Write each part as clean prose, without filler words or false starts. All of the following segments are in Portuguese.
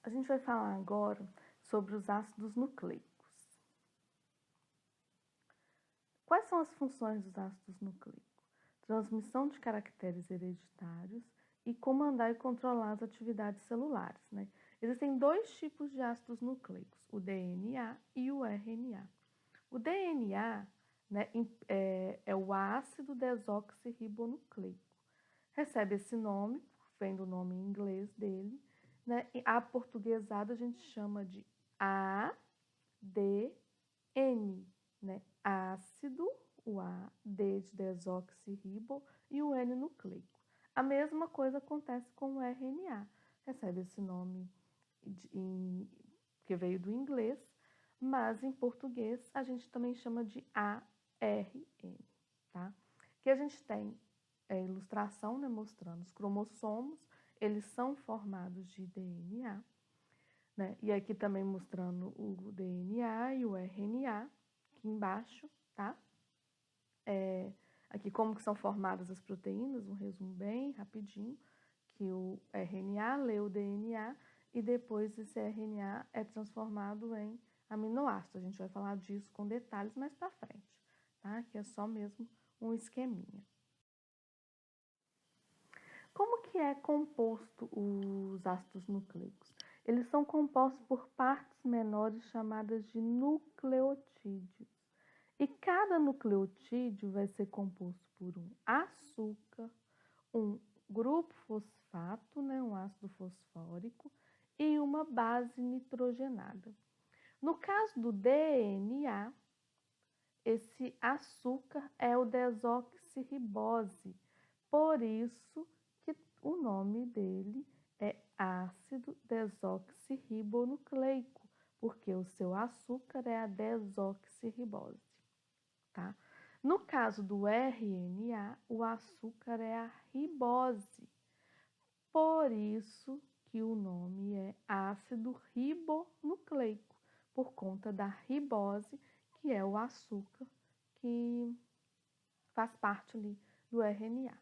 A gente vai falar agora sobre os ácidos nucleicos. Quais são as funções dos ácidos nucleicos? Transmissão de caracteres hereditários e comandar e controlar as atividades celulares, né? Existem dois tipos de ácidos nucleicos, o DNA e o RNA. O DNA, né, é o ácido desoxirribonucleico. Recebe esse nome, vem do nome em inglês dele, né? E aportuguesado a gente chama de ADN, né? Ácido, o A, D de desoxirribo e o N nucleico. A mesma coisa acontece com o RNA. Recebe esse nome que veio do inglês, mas em português a gente também chama de ARN, tá? Que a gente tem ilustração, né, mostrando os cromossomos, eles são formados de DNA, né? E aqui também mostrando o DNA e o RNA, aqui embaixo, tá? Aqui como que são formadas as proteínas, um resumo bem rapidinho, que o RNA lê o DNA e depois esse RNA é transformado em aminoácido. A gente vai falar disso com detalhes mais para frente, tá? Que é só mesmo um esqueminha. Como que é composto os ácidos nucleicos? Eles são compostos por partes menores chamadas de nucleotídeos. E cada nucleotídeo vai ser composto por um açúcar, um grupo fosfato, né, um ácido fosfórico, e uma base nitrogenada. No caso do DNA, esse açúcar é o desoxirribose, por isso que o nome dele é ácido desoxirribonucleico, porque o seu açúcar é a desoxirribose, tá? No caso do RNA, o açúcar é a ribose, por isso que o nome é ácido ribonucleico, por conta da ribose, que é o açúcar que faz parte ali do RNA.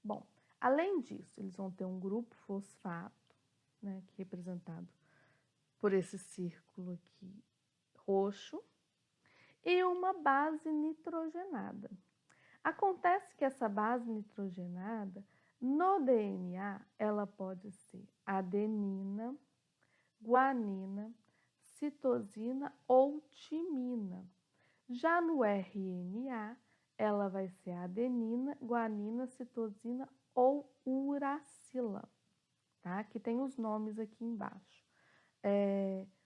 Bom, além disso, eles vão ter um grupo fosfato, né, que é representado por esse círculo aqui roxo, e uma base nitrogenada. Acontece que essa base nitrogenada, no DNA, ela pode ser adenina, guanina, citosina ou timina. Já no RNA, ela vai ser adenina, guanina, citosina ou uracila, tá? Que tem os nomes aqui embaixo.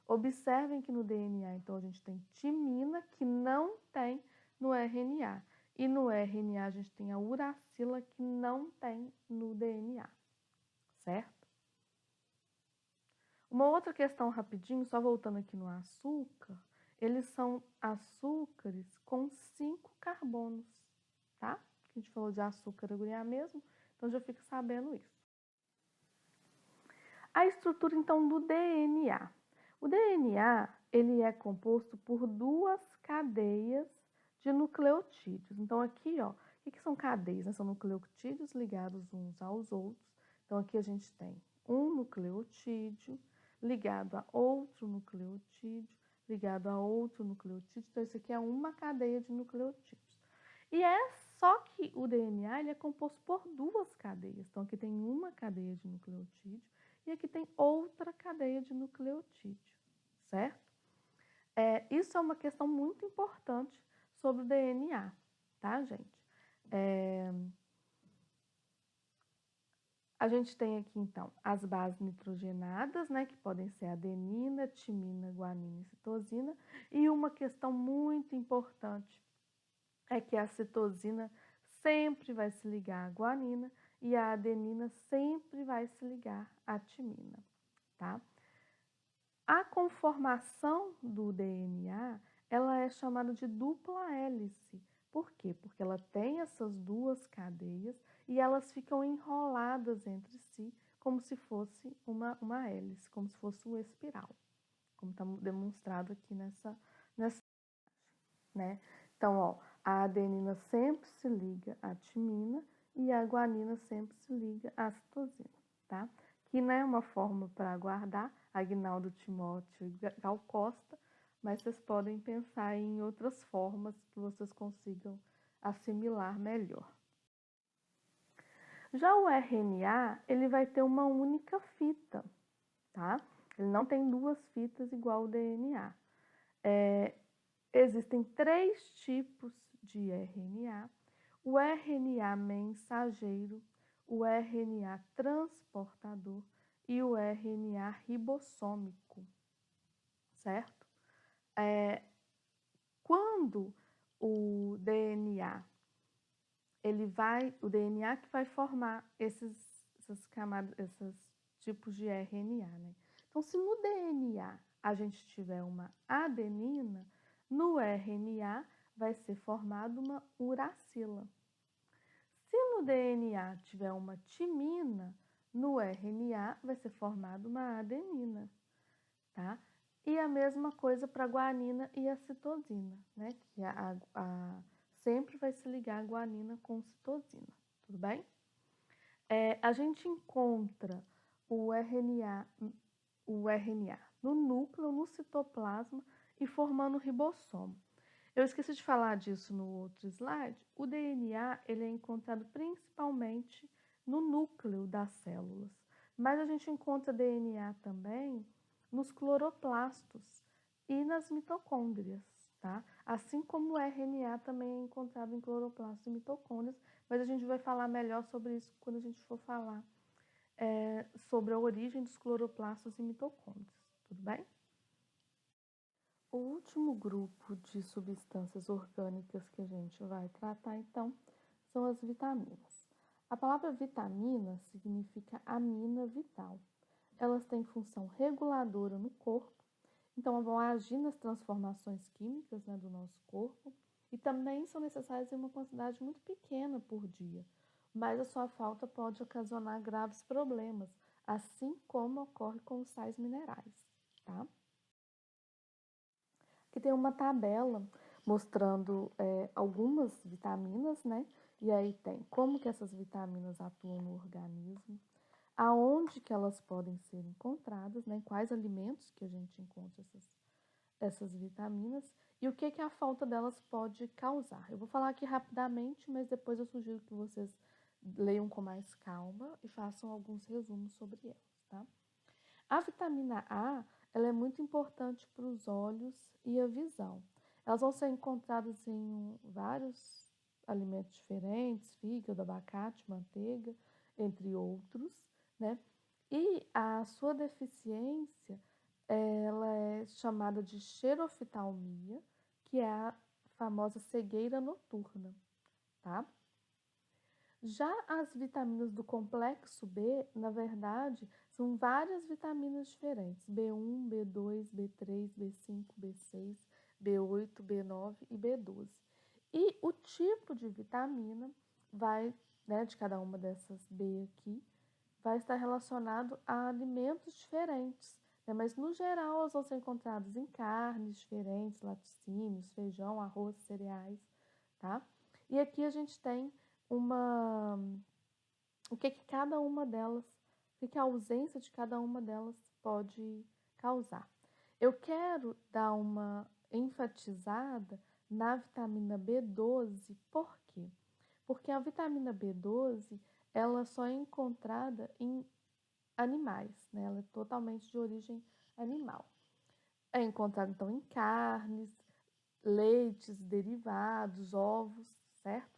Observem que no DNA, então, a gente tem timina, que não tem no RNA. E no RNA a gente tem a uracila, que não tem no DNA, certo? Uma outra questão rapidinho, só voltando aqui no açúcar, eles são açúcares com 5 carbonos, tá? A gente falou de açúcar agulhar mesmo, então já fica sabendo isso. A estrutura, então, do DNA. O DNA, ele é composto por duas cadeias de nucleotídeos. Então, aqui, ó, o que são cadeias? Né? São nucleotídeos ligados uns aos outros. Então, aqui a gente tem um nucleotídeo ligado a outro nucleotídeo, ligado a outro nucleotídeo. Então, isso aqui é uma cadeia de nucleotídeos. E é só que o DNA ele é composto por duas cadeias. Então, aqui tem uma cadeia de nucleotídeo e aqui tem outra cadeia de nucleotídeo, certo? Isso é uma questão muito importante sobre o DNA, tá, gente? A gente tem aqui, então, as bases nitrogenadas, né, que podem ser adenina, timina, guanina e citosina. E uma questão muito importante é que a citosina sempre vai se ligar à guanina e a adenina sempre vai se ligar à timina, tá? A conformação do DNA, ela é chamada de dupla hélice. Por quê? Porque ela tem essas duas cadeias e elas ficam enroladas entre si como se fosse uma hélice, como se fosse uma espiral, como está demonstrado aqui nessa, né? Então, ó, a adenina sempre se liga à timina e a guanina sempre se liga à citosina, tá? Aqui, né, uma forma para guardar, Aguinaldo Timóteo e Gal Costa, mas vocês podem pensar em outras formas que vocês consigam assimilar melhor. Já o RNA, ele vai ter uma única fita, tá? Ele não tem duas fitas igual o DNA. Existem 3 tipos de RNA: o RNA mensageiro, o RNA transportador e o RNA ribossômico, certo? Quando o DNA que vai formar essas camadas, esses tipos de RNA, né? Então, se no DNA a gente tiver uma adenina, no RNA vai ser formada uma uracila. Se no DNA tiver uma timina, no RNA vai ser formada uma adenina, tá? E a mesma coisa para a guanina e a citosina, né? Que sempre vai se ligar a guanina com citosina, tudo bem? A gente encontra o RNA no núcleo, no citoplasma e formando o ribossomo. Eu esqueci de falar disso no outro slide. O DNA ele é encontrado principalmente no núcleo das células, mas a gente encontra DNA também nos cloroplastos e nas mitocôndrias, tá? Assim como o RNA também é encontrado em cloroplastos e mitocôndrias, mas a gente vai falar melhor sobre isso quando a gente for falar sobre a origem dos cloroplastos e mitocôndrias, tudo bem? O último grupo de substâncias orgânicas que a gente vai tratar, então, são as vitaminas. A palavra vitamina significa amina vital. Elas têm função reguladora no corpo, então vão agir nas transformações químicas, né, do nosso corpo, e também são necessárias em uma quantidade muito pequena por dia, mas a sua falta pode ocasionar graves problemas, assim como ocorre com os sais minerais, tá? Aqui tem uma tabela mostrando algumas vitaminas, né? E aí tem como que essas vitaminas atuam no organismo, aonde que elas podem ser encontradas, né? Em quais alimentos que a gente encontra essas vitaminas e o que que a falta delas pode causar. Eu vou falar aqui rapidamente, mas depois eu sugiro que vocês leiam com mais calma e façam alguns resumos sobre elas, tá? A vitamina A, ela é muito importante para os olhos e a visão. Elas vão ser encontradas em vários alimentos diferentes, fígado, abacate, manteiga, entre outros, né? E a sua deficiência, ela é chamada de xeroftalmia, que é a famosa cegueira noturna, tá? Já as vitaminas do complexo B, na verdade, são várias vitaminas diferentes: B1, B2, B3, B5, B6, B8, B9 e B12. E o tipo de vitamina vai, né, de cada uma dessas B aqui, vai estar relacionado a alimentos diferentes, né? Mas no geral elas vão ser encontradas em carnes diferentes, laticínios, feijão, arroz, cereais, tá? E aqui a gente tem o que cada uma delas, o que a ausência de cada uma delas pode causar. Eu quero dar uma enfatizada na vitamina B12, por quê? Porque a vitamina B12, ela só é encontrada em animais, né? Ela é totalmente de origem animal. É encontrada, então, em carnes, leites, derivados, ovos, certo?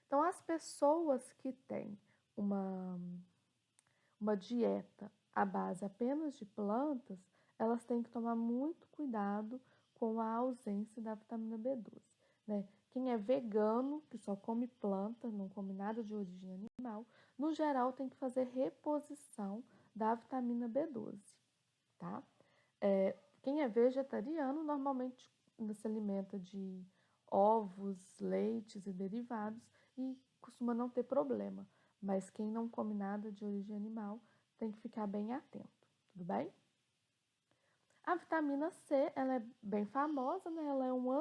Então, as pessoas que têm uma dieta à base apenas de plantas, elas têm que tomar muito cuidado com a ausência da vitamina B12, né? Quem é vegano, que só come planta, não come nada de origem animal, no geral tem que fazer reposição da vitamina B12, tá? Quem é vegetariano normalmente se alimenta de ovos, leites e derivados e costuma não ter problema. Mas quem não come nada de origem animal tem que ficar bem atento, tudo bem? A vitamina C, ela é bem famosa, né? Ela é um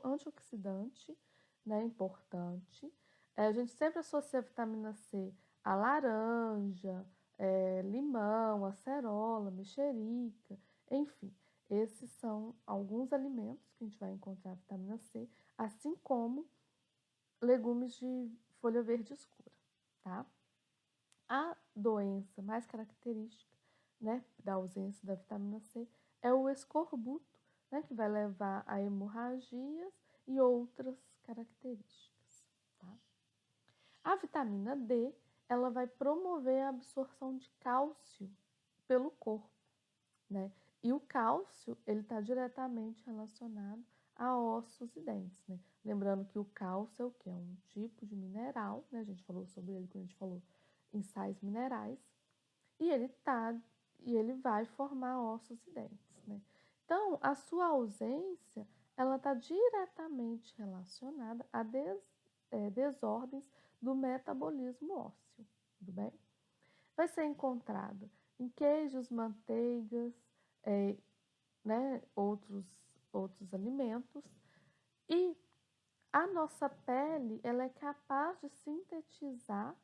antioxidante, né? Importante. A gente sempre associa a vitamina C a laranja, limão, acerola, mexerica, enfim. Esses são alguns alimentos que a gente vai encontrar vitamina C, assim como legumes de folha verde escura, tá? A doença mais característica, né, da ausência da vitamina C é o escorbuto, né, que vai levar a hemorragias e outras características, tá? A vitamina D, ela vai promover a absorção de cálcio pelo corpo, né? E o cálcio, ele está diretamente relacionado a ossos e dentes, né? Lembrando que o cálcio é o que? É um tipo de mineral, né? A gente falou sobre ele quando a gente falou em sais minerais. E ele vai formar ossos e dentes, né? Então, a sua ausência, ela está diretamente relacionada a desordens do metabolismo ósseo, tudo bem? Vai ser encontrado em queijos, manteigas, né, outros alimentos. E a nossa pele, ela é capaz de sintetizar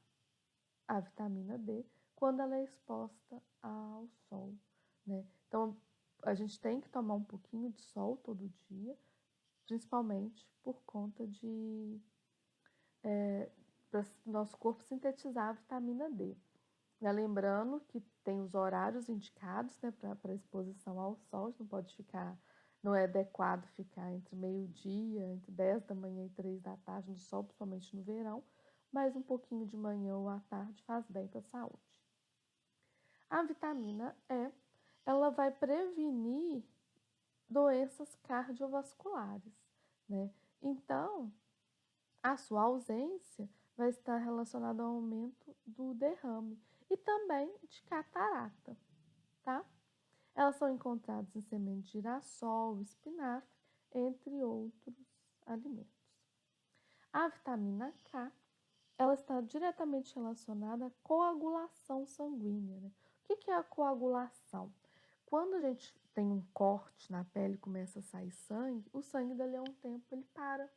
a vitamina D quando ela é exposta ao sol, né? Então, a gente tem que tomar um pouquinho de sol todo dia, principalmente por conta para nosso corpo sintetizar a vitamina D. Né? Lembrando que tem os horários indicados, né, para exposição ao sol, não pode ficar, não é adequado ficar entre meio-dia, entre 10 da manhã e 3 da tarde no sol, principalmente no verão, mas um pouquinho de manhã ou à tarde faz bem para a saúde. A vitamina E, ela vai prevenir doenças cardiovasculares, né? Então, a sua ausência vai estar relacionada ao aumento do derrame e também de catarata, tá? Elas são encontradas em sementes de girassol, espinafre, entre outros alimentos. A vitamina K, ela está diretamente relacionada à coagulação sanguínea, né? O que é a coagulação? Quando a gente tem um corte na pele e começa a sair sangue, o sangue dali a um tempo ele para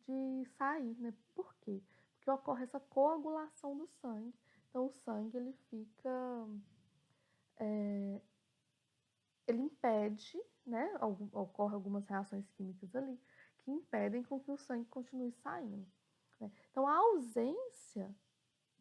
de sair, né? Por quê? Porque ocorre essa coagulação do sangue. Então o sangue ele fica, ele impede, né? Ocorre algumas reações químicas ali que impedem com que o sangue continue saindo, né? Então a ausência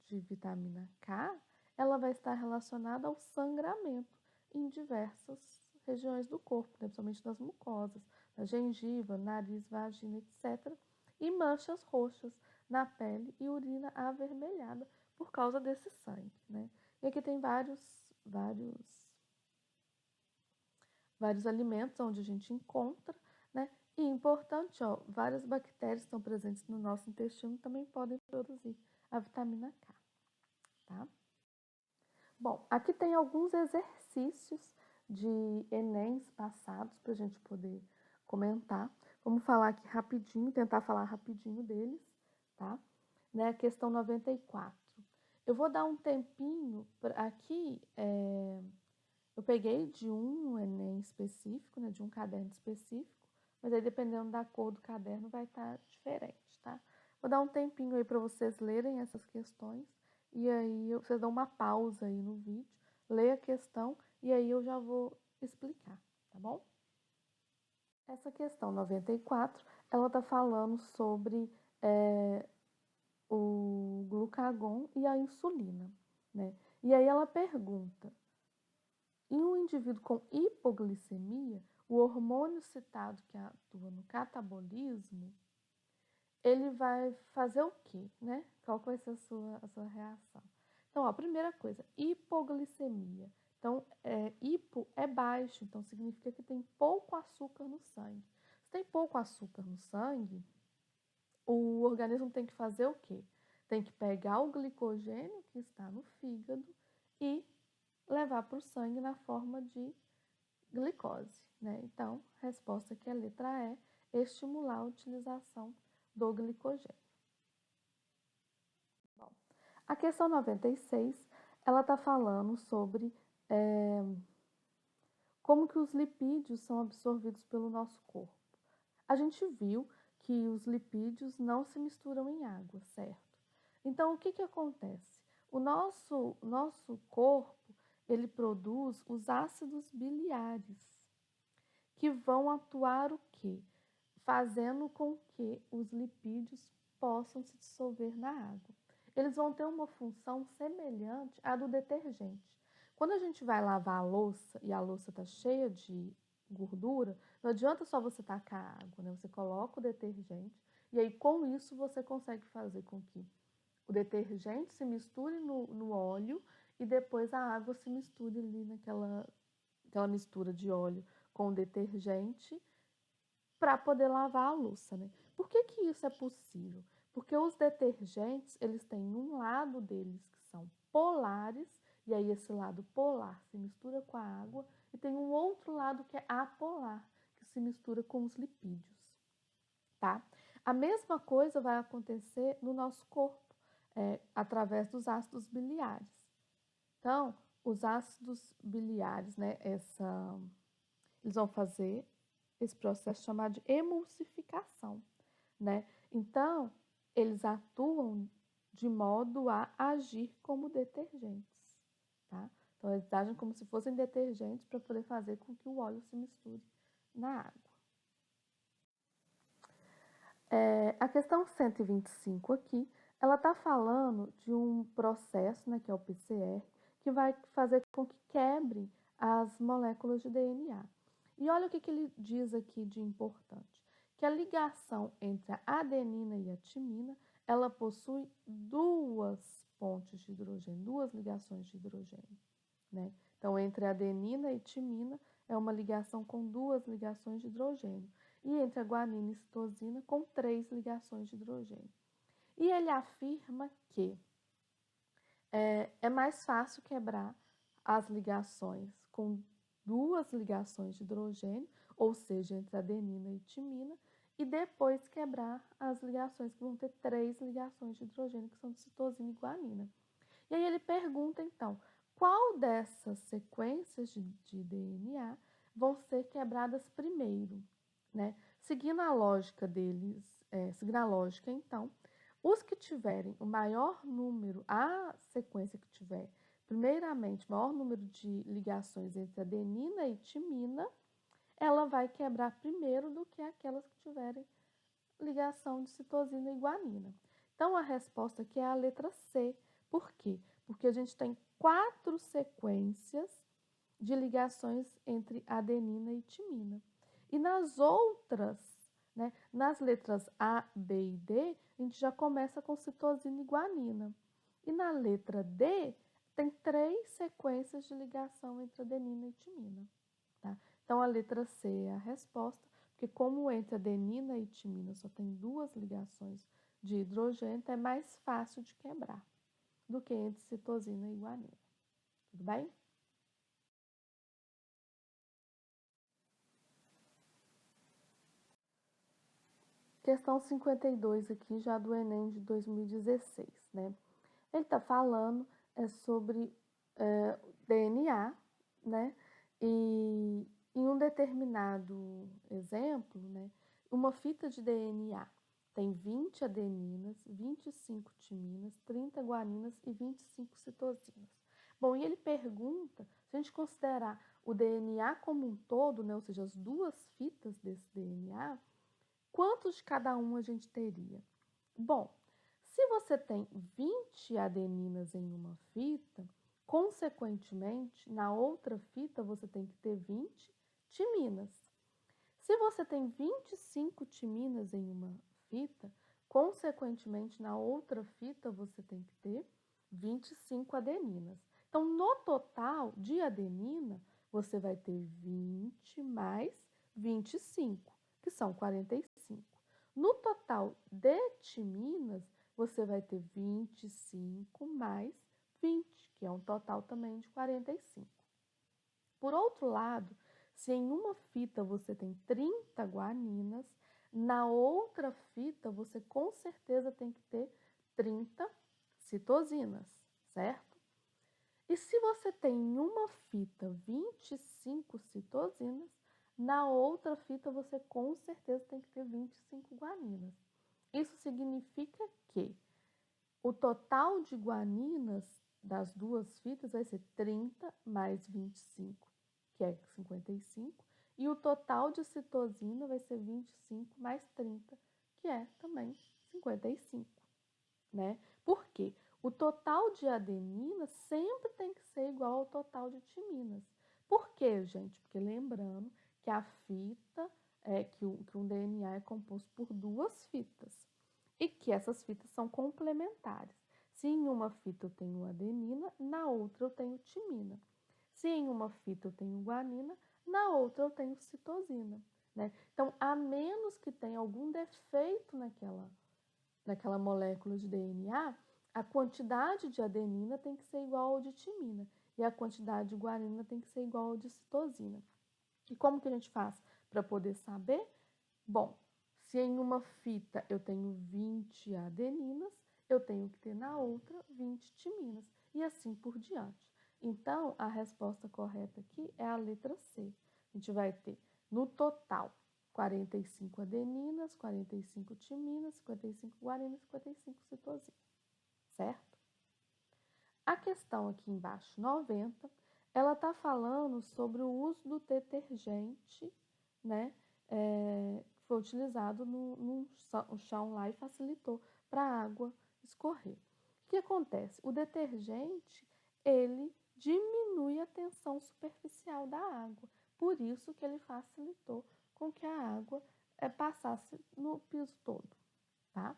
de vitamina K, ela vai estar relacionada ao sangramento em diversas regiões do corpo, né? Principalmente nas mucosas, na gengiva, nariz, vagina, etc. E manchas roxas na pele e urina avermelhada por causa desse sangue, né? E aqui tem vários alimentos onde a gente encontra, né? E importante, ó, várias bactérias que estão presentes no nosso intestino também podem produzir a vitamina K, tá? Bom, aqui tem alguns exercícios de Enems passados para a gente poder comentar. Vamos falar aqui rapidinho, tentar falar rapidinho deles, tá? Né, questão 94. Eu vou dar um tempinho aqui. Eu peguei de um Enem específico, né, de um caderno específico, mas aí dependendo da cor do caderno vai estar diferente, tá? Vou dar um tempinho aí para vocês lerem essas questões e aí vocês dão uma pausa aí no vídeo, lê a questão e aí eu já vou explicar, tá bom? Essa questão 94, ela tá falando sobre o glucagon e a insulina, né? E aí ela pergunta: em um indivíduo com hipoglicemia, o hormônio citado que atua no catabolismo, ele vai fazer o quê, né? Qual vai ser a sua reação? Então, ó, a primeira coisa, hipoglicemia. Então, hipo é baixo, então significa que tem pouco açúcar no sangue. Se tem pouco açúcar no sangue, o organismo tem que fazer o quê? Tem que pegar o glicogênio que está no fígado e levar para o sangue na forma de glicose, né? Então, a resposta aqui é a letra E, estimular a utilização do glicogênio. Bom, a questão 96, ela está falando sobre como que os lipídios são absorvidos pelo nosso corpo. A gente viu que os lipídios não se misturam em água, certo? Então, o que acontece? O nosso corpo, ele produz os ácidos biliares, que vão atuar o quê? Fazendo com que os lipídios possam se dissolver na água. Eles vão ter uma função semelhante à do detergente. Quando a gente vai lavar a louça e a louça está cheia de gordura, não adianta só você tacar água, né? Você coloca o detergente e aí com isso você consegue fazer com que o detergente se misture no óleo e depois a água se misture ali aquela mistura de óleo com o detergente para poder lavar a louça, né? Por que que isso é possível? Porque os detergentes, eles têm um lado deles que são polares, e aí esse lado polar se mistura com a água, e tem um outro lado que é apolar, que se mistura com os lipídios, tá? A mesma coisa vai acontecer no nosso corpo, através dos ácidos biliares. Então, os ácidos biliares, né, eles vão fazer esse processo chamado de emulsificação, né? Então, eles atuam de modo a agir como detergentes, tá? Então, eles agem como se fossem detergentes para poder fazer com que o óleo se misture na água. A questão 125 aqui, ela está falando de um processo, né, que é o PCR, que vai fazer com que quebre as moléculas de DNA. E olha o que ele diz aqui de importante, que a ligação entre a adenina e a timina, ela possui duas pontes de hidrogênio, duas ligações de hidrogênio, né? Então, entre adenina e timina é uma ligação com duas ligações de hidrogênio. E entre a guanina e citosina com 3 ligações de hidrogênio. E ele afirma que é mais fácil quebrar as ligações com duas ligações de hidrogênio, ou seja, entre adenina e timina, e depois quebrar as ligações que vão ter 3 ligações de hidrogênio, que são de citosina e guanina. E aí ele pergunta, então, qual dessas sequências de DNA vão ser quebradas primeiro, né? Seguindo a lógica deles, seguindo a lógica, então, os que tiverem o maior número, a sequência que tiver, primeiramente, maior número de ligações entre adenina e timina, ela vai quebrar primeiro do que aquelas que tiverem ligação de citosina e guanina. Então, a resposta aqui é a letra C. Por quê? Porque a gente tem 4 sequências de ligações entre adenina e timina. E nas outras, né, nas letras A, B e D, a gente já começa com citosina e guanina. E na letra D, tem 3 sequências de ligação entre adenina e timina. Tá? Então, a letra C é a resposta, porque como entre adenina e timina só tem 2 ligações de hidrogênio, é mais fácil de quebrar do que entre citosina e guanina. Tudo bem? Questão 52 aqui, já do Enem de 2016, né? Ele está falando sobre DNA, né? E em um determinado exemplo, né? Uma fita de DNA tem 20 adeninas, 25 timinas, 30 guaninas e 25 citosinas. Bom, e ele pergunta, se a gente considerar o DNA como um todo, né? Ou seja, as duas fitas desse DNA, quantos de cada um a gente teria? Bom, se você tem 20 adeninas em uma fita, consequentemente, na outra fita você tem que ter 20 timinas. Se você tem 25 timinas em uma fita, consequentemente, na outra fita você tem que ter 25 adeninas. Então, no total de adenina, você vai ter 20 mais 25, que são 45. No total de timinas, você vai ter 25 mais 20, que é um total também de 45. Por outro lado, se em uma fita você tem 30 guaninas, na outra fita você com certeza tem que ter 30 citosinas, certo? E se você tem em uma fita 25 citosinas, na outra fita você com certeza tem que ter 25 guaninas. Isso significa que o total de guaninas das duas fitas vai ser 30 mais 25, que é 55, e o total de citosina vai ser 25 mais 30, que é também 55, né? Por quê? O total de adenina sempre tem que ser igual ao total de timinas. Por quê, gente? Porque lembrando que a fita, que um DNA é composto por duas fitas e que essas fitas são complementares. Se em uma fita eu tenho adenina, na outra eu tenho timina. Se em uma fita eu tenho guanina, na outra eu tenho citosina, né? Então, a menos que tenha algum defeito naquela molécula de DNA, a quantidade de adenina tem que ser igual ao de timina e a quantidade de guanina tem que ser igual ao de citosina. E como que a gente faz para poder saber? Bom, se em uma fita eu tenho 20 adeninas, eu tenho que ter na outra 20 timinas e assim por diante. Então, a resposta correta aqui é a letra C. A gente vai ter no total 45 adeninas, 45 timinas, 55 guaninas, 55 citosina, certo? A questão aqui embaixo, 90, ela está falando sobre o uso do detergente, né? Que foi utilizado no chão lá e facilitou para a água escorrer. O que acontece? O detergente, ele diminui a tensão superficial da água, por isso que ele facilitou com que a água passasse no piso todo, tá?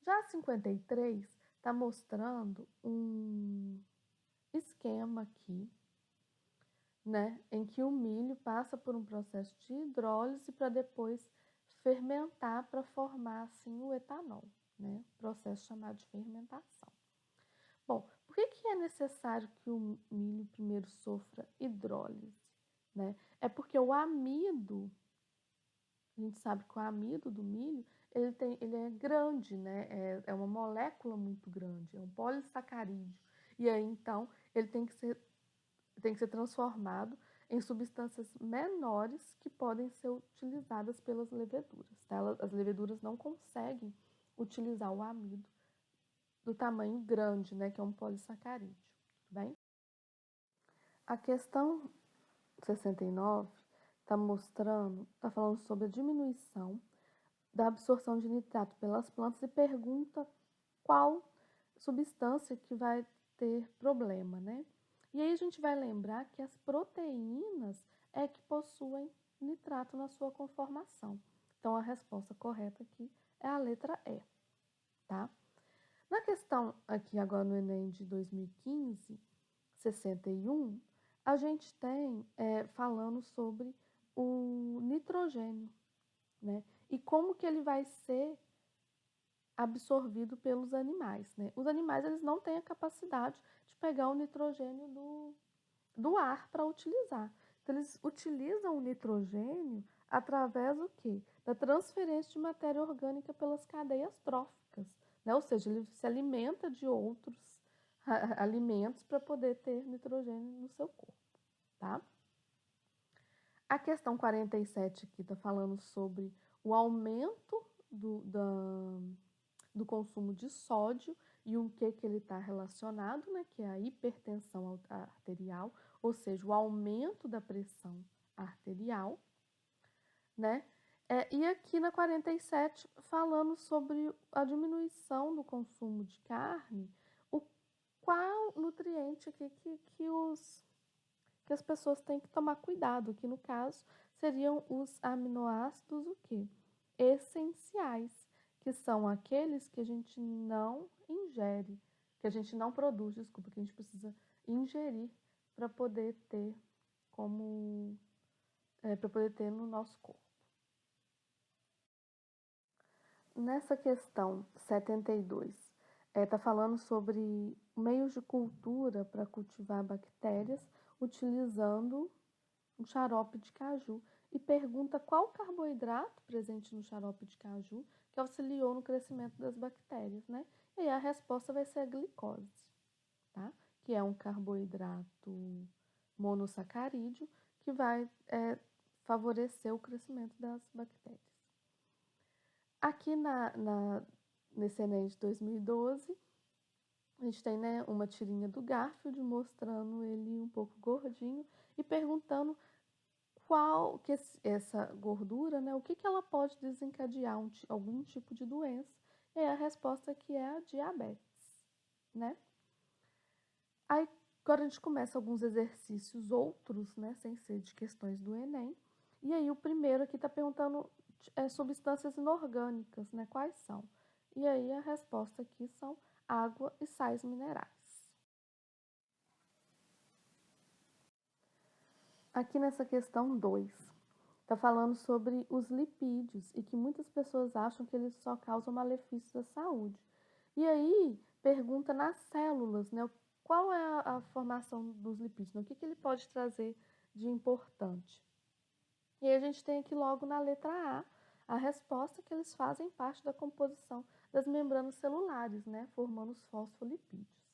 Já a 53 está mostrando um esquema aqui, né, em que o milho passa por um processo de hidrólise para depois fermentar para formar assim o etanol, né, processo chamado de fermentação. Bom, por que é necessário que o milho primeiro sofra hidrólise, né? É porque o amido, a gente sabe que o amido do milho, ele é grande, né? É uma molécula muito grande, é um polissacarídeo. E aí, então, ele tem que ser transformado em substâncias menores que podem ser utilizadas pelas leveduras, tá? As leveduras não conseguem utilizar o amido do tamanho grande, né? Que é um polissacarídeo, tudo bem? A questão 69 está falando sobre a diminuição da absorção de nitrato pelas plantas e pergunta qual substância que vai ter problema, né? E aí a gente vai lembrar que as proteínas é que possuem nitrato na sua conformação. Então a resposta correta aqui é a letra E, tá? Na questão aqui agora no Enem de 2015, 61, a gente tem falando sobre o nitrogênio, né? E como que ele vai ser absorvido pelos animais, né? Os animais, eles não têm a capacidade de pegar o nitrogênio do ar para utilizar. Então, eles utilizam o nitrogênio através do quê? Da transferência de matéria orgânica pelas cadeias tróficas, né? Ou seja, ele se alimenta de outros alimentos para poder ter nitrogênio no seu corpo, tá? A questão 47 aqui está falando sobre o aumento do consumo de sódio e o que ele está relacionado, né, que é a hipertensão arterial, ou seja, o aumento da pressão arterial, né? E aqui na 47, falando sobre a diminuição do consumo de carne, qual nutriente aqui que as pessoas têm que tomar cuidado, que no caso seriam os aminoácidos o quê? Essenciais, que são aqueles que a gente não ingere, que a gente não produz, desculpa, que a gente precisa ingerir para poder ter para poder ter no nosso corpo. Nessa questão 72, está falando sobre meios de cultura para cultivar bactérias utilizando um xarope de caju e pergunta qual carboidrato presente no xarope de caju que auxiliou no crescimento das bactérias, né? E aí a resposta vai ser a glicose, tá? Que é um carboidrato monossacarídeo que vai favorecer o crescimento das bactérias. Aqui nesse Enem de 2012, a gente tem, né, uma tirinha do Garfield mostrando ele um pouco gordinho e perguntando qual que essa gordura, né, o que ela pode desencadear algum tipo de doença. E a resposta aqui é a diabetes, né? Aí agora a gente começa alguns exercícios outros, né, sem ser de questões do Enem. E aí o primeiro aqui está perguntando substâncias inorgânicas, né, quais são? E aí a resposta aqui são água e sais minerais. Aqui nessa questão 2, está falando sobre os lipídios e que muitas pessoas acham que eles só causam malefícios à saúde. E aí pergunta nas células, né, qual é a formação dos lipídios, né, o que ele pode trazer de importante. E aí a gente tem aqui logo na letra A resposta que eles fazem parte da composição das membranas celulares, né, formando os fosfolipídios.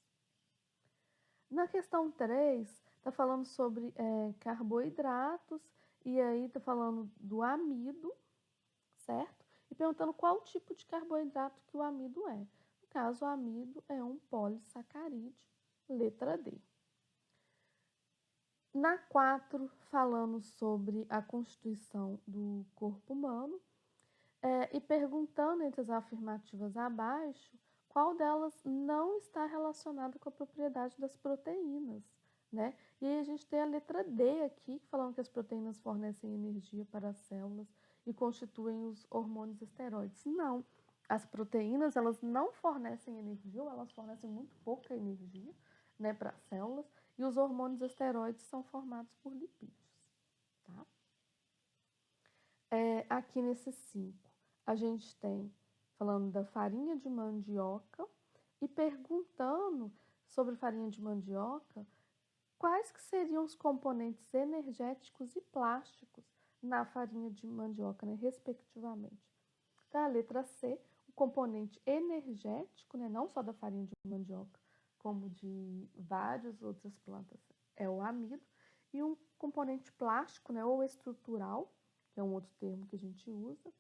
Na questão 3, está falando sobre carboidratos, e aí está falando do amido, certo? E perguntando qual tipo de carboidrato que o amido é. No caso, o amido é um polissacarídeo, letra D. Na 4, falando sobre a constituição do corpo humano, e perguntando entre as afirmativas abaixo, qual delas não está relacionada com a propriedade das proteínas, né? E aí a gente tem a letra D aqui, falando que as proteínas fornecem energia para as células e constituem os hormônios esteroides. Não, as proteínas, elas não fornecem energia, ou elas fornecem muito pouca energia, né, para as células, e os hormônios esteroides são formados por lipídios, tá? Aqui nesses 5, a gente tem falando da farinha de mandioca e perguntando sobre farinha de mandioca, quais que seriam os componentes energéticos e plásticos na farinha de mandioca, né, respectivamente. Então, a letra C, o componente energético, né, não só da farinha de mandioca, como de várias outras plantas, é o amido, e um componente plástico, né, ou estrutural, que é um outro termo que a gente usa,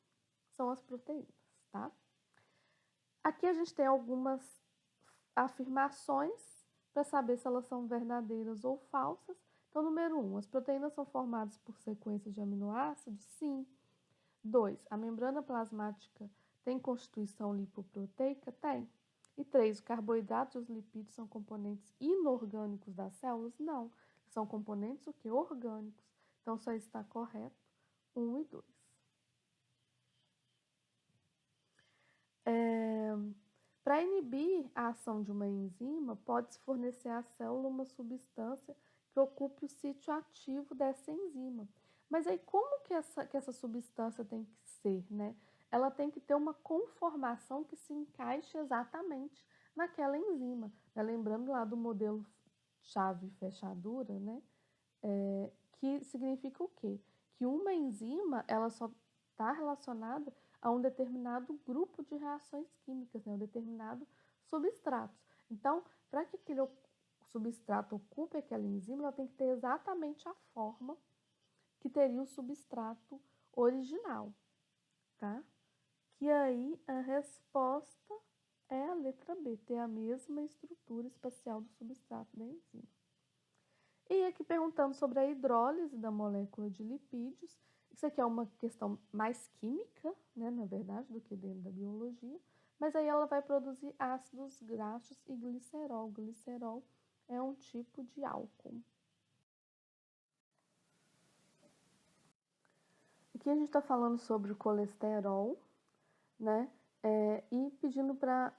são as proteínas, tá? Aqui a gente tem algumas afirmações para saber se elas são verdadeiras ou falsas. Então, número 1, as proteínas são formadas por sequências de aminoácidos? Sim. 2, a membrana plasmática tem constituição lipoproteica? Tem. E 3, os carboidratos e os lipídios são componentes inorgânicos das células? Não. São componentes o quê? Orgânicos. Então, só está correto 1 e 2. Para inibir a ação de uma enzima, pode-se fornecer à célula uma substância que ocupe o sítio ativo dessa enzima. Mas aí como que essa substância tem que ser, né? Ela tem que ter uma conformação que se encaixe exatamente naquela enzima. Né? Lembrando lá do modelo chave-fechadura, né? Que significa o quê? Que uma enzima, ela só está relacionada a um determinado grupo de reações químicas, né? Um determinado substrato. Então, para que aquele substrato ocupe aquela enzima, ela tem que ter exatamente a forma que teria o substrato original, tá? Que aí a resposta é a letra B, ter a mesma estrutura espacial do substrato da enzima. E aqui perguntando sobre a hidrólise da molécula de lipídios. Isso aqui é uma questão mais química, né, na verdade, do que dentro da biologia. Mas aí ela vai produzir ácidos graxos e glicerol. Glicerol é um tipo de álcool. Aqui a gente está falando sobre o colesterol, né, e pedindo para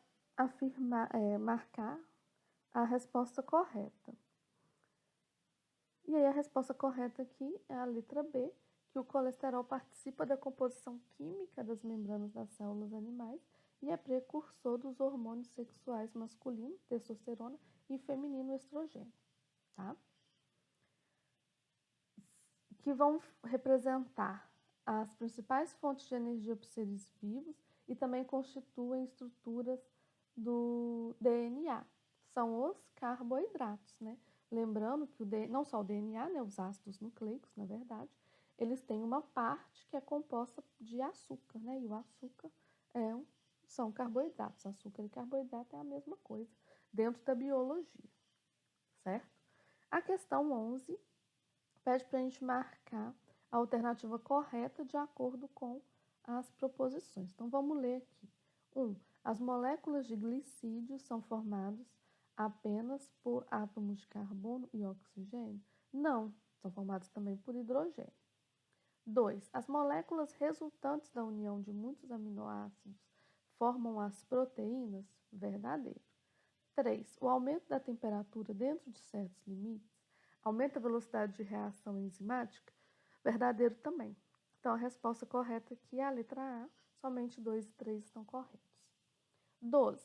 marcar a resposta correta. E aí a resposta correta aqui é a letra B, que o colesterol participa da composição química das membranas das células animais e é precursor dos hormônios sexuais masculino, testosterona, e feminino, estrogênio, tá? Que vão representar as principais fontes de energia para os seres vivos e também constituem estruturas do DNA. São os carboidratos, né? Lembrando que não só o DNA, né, os ácidos nucleicos, na verdade, eles têm uma parte que é composta de açúcar, né? E o açúcar é um são carboidratos. Açúcar e carboidrato é a mesma coisa dentro da biologia, certo? A questão 11 pede para a gente marcar a alternativa correta de acordo com as proposições. Então, vamos ler aqui. 1. As moléculas de glicídio são formadas apenas por átomos de carbono e oxigênio? Não, são formadas também por hidrogênio. 2. As moléculas resultantes da união de muitos aminoácidos formam as proteínas? Verdadeiro. 3. O aumento da temperatura dentro de certos limites aumenta a velocidade de reação enzimática? Verdadeiro também. Então, a resposta correta aqui é a letra A, somente 2 e 3 estão corretos. 12.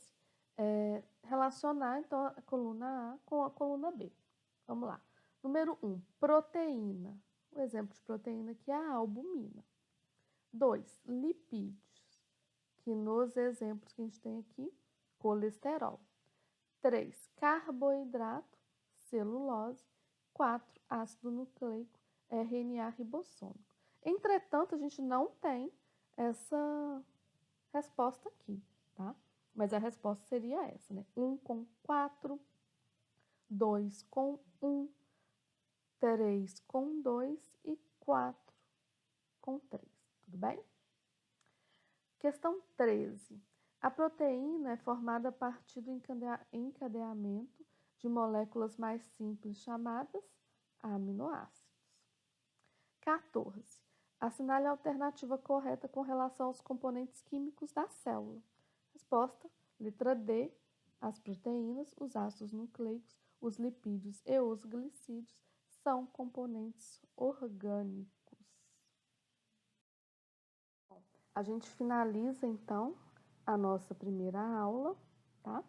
Relacionar, então, a coluna A com a coluna B. Vamos lá. Número 1, proteína. O exemplo de proteína aqui é a albumina. 2, lipídios, que nos exemplos que a gente tem aqui, colesterol. 3, carboidrato, celulose. 4, ácido nucleico, RNA ribossômico. Entretanto, a gente não tem essa resposta aqui, tá? Mas a resposta seria essa, né? 1 com 4, 2 com 1, 3 com 2 e 4 com 3. Tudo bem? Questão 13. A proteína é formada a partir do encadeamento de moléculas mais simples chamadas aminoácidos. 14. Assinale a alternativa correta com relação aos componentes químicos da célula. Resposta: letra D. As proteínas, os ácidos nucleicos, os lipídios e os glicídios são componentes orgânicos. A gente finaliza, então, a nossa primeira aula, tá?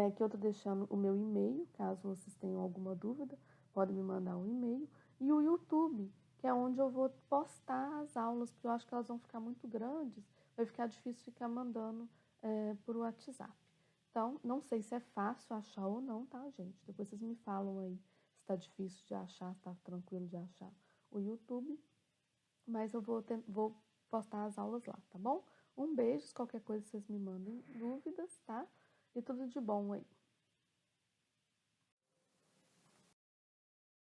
Aqui eu tô deixando o meu e-mail, caso vocês tenham alguma dúvida, podem me mandar um e-mail. E o YouTube, que é onde eu vou postar as aulas, porque eu acho que elas vão ficar muito grandes, vai ficar difícil ficar mandando por WhatsApp. Então, não sei se é fácil achar ou não, tá, gente? Depois vocês me falam aí se tá difícil de achar, se tá tranquilo de achar o YouTube. Mas eu vou postar as aulas lá, tá bom? Um beijo, qualquer coisa vocês me mandem dúvidas, tá? E tudo de bom aí.